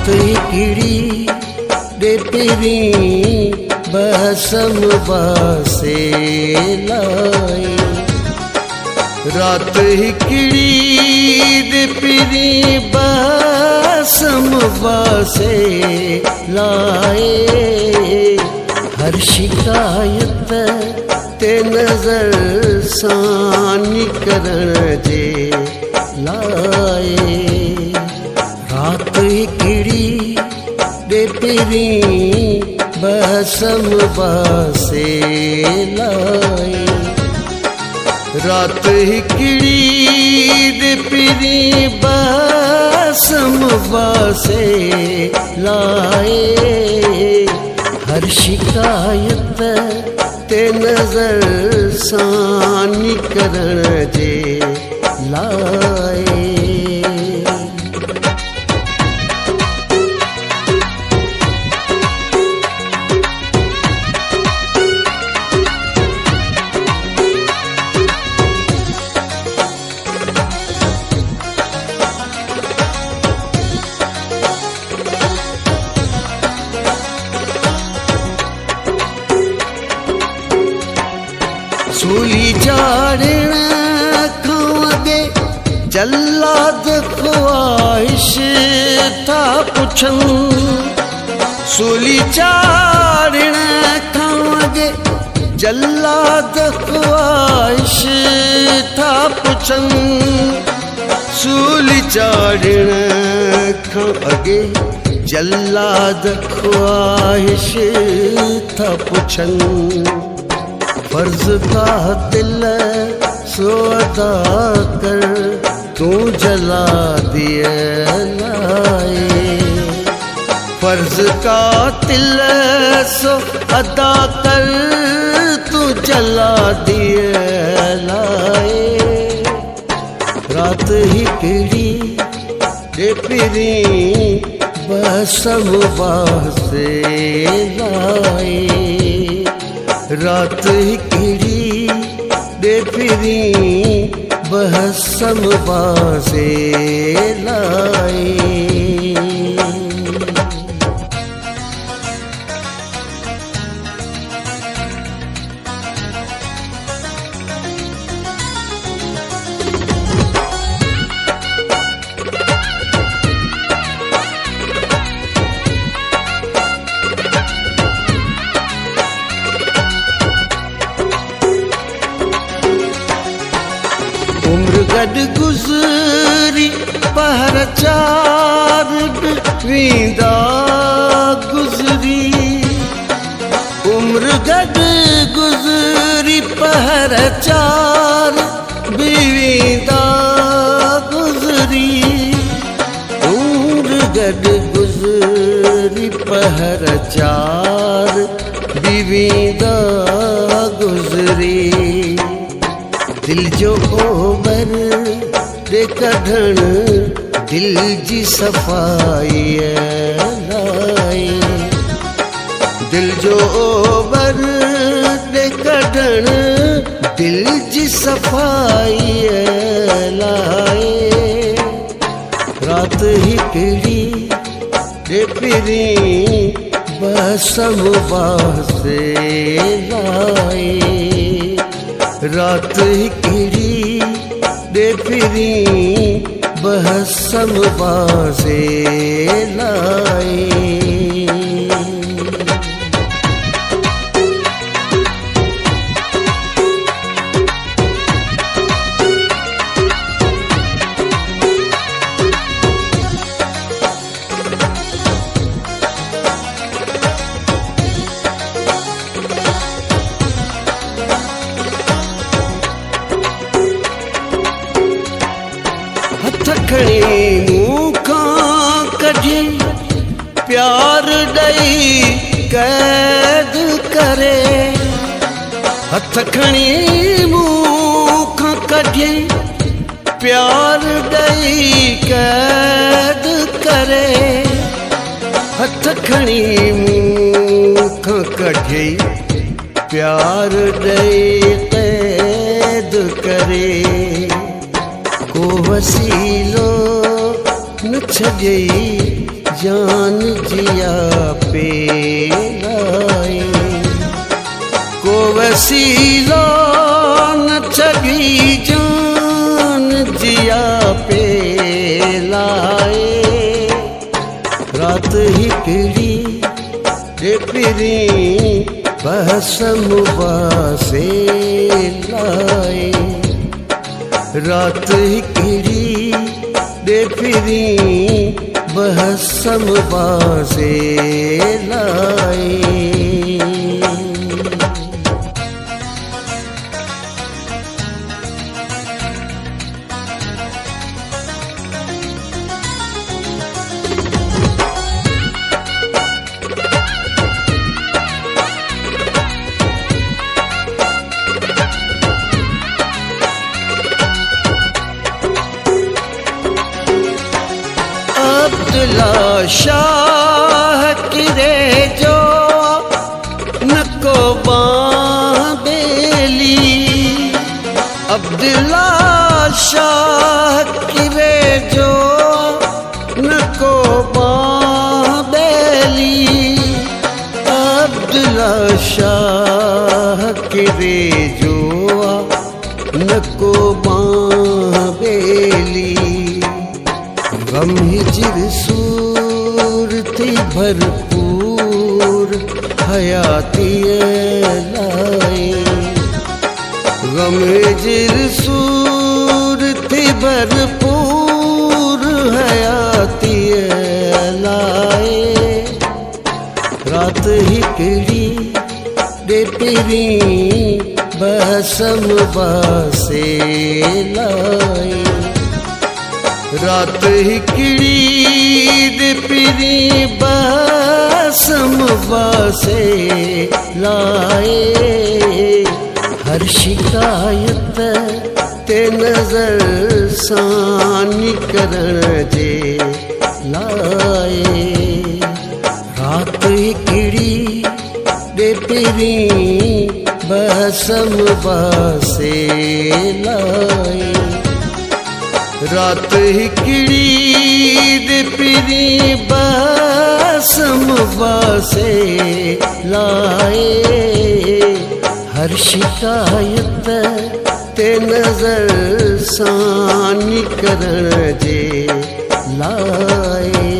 रात हिकिड़ी दे पिरी बसम बासे लाई। रात हिकिड़ी दे पिरी बसम बासे लाए। हर शिकायत ते नज़र सानी करण जे लाए। रात हिकिड़ी दे पिरी बसम बासे लाई। रात हिकिड़ी दे पिरी बसम बासे लाए। हर शिकायत ते नज़र सानी करण जे लाए। सूली चाढ़ण खां अॻे जल्लाद ख्वाहिश था पुछनि। सूली चाढ़ण खां अॻे जल्लाद ख्वाहिश था पुछनि। सूली चाढ़ण खां अॻे जल्लाद ख्वाहिश था पुछनि। फर्ज का दिल सो अदा कर तू जला दिए लाए। फर्ज का दिल सो अदा कर तू जला दिए लाए। रात हिकिड़ी दे पिरी बसम बासे लाए। रात हिकिड़ी दे पिरी बसम बासे लाए। उम्र गॾु गुज़री पहर चार वींदा गुज़री। उम्र गॾु गुज़री पहर चार वींदा गुज़री। उम्र गॾु गुज़री पहर चार वींदा गुज़री। दिल जो ओबर दे कढण दिल जी सफ़ाई लाए। दिल जो ओबर दे कढण दिल जी सफ़ाई लाए। रात हिकिड़ी दे पिरी बसम बासे लाए। रात हिकिड़ी दे पिरी बसम बासे लाए। खणी मूं खां कढी प्यार ॾई कैद करे। हथ खणी मूं खां कढी प्यार ॾई कैद करे। हथ खणी मूं खां कढी प्यार ॾई कैद करे। को वसीलो न छॾई जान जिया पे लाए। को वसीला न छगी जान जिया पे लाए। रात हिकड़ी रे पिरी बहसम वासे लाए। रात हिकड़ी रे पिरी बहसम वासे लाए। अब्दुल्ला शाह किरे जो नको बांबेली। अब्दुल्ला शाह किरे जो नको बांबेली। अब्दुल्ला शाह किरे जो नको बांबेली। गम हिजर सूरती भरपूर हयाती लाए। गम हिजर सूरती भरपूर हयाती लाए। रात हिकड़ी रे पिरी बहसम वासे लाए। रात हिकड़ी दे पिरी बहसम वासे लाए। हर शिकायत ते नजर सानी करण जे लाए। रात हिकड़ी दे पिरी बहसम वासे लाए। रात हिकड़ी दे पिरी बहसम वासे लाए। हर शिकायत ते नजर सानी करण जे लाए।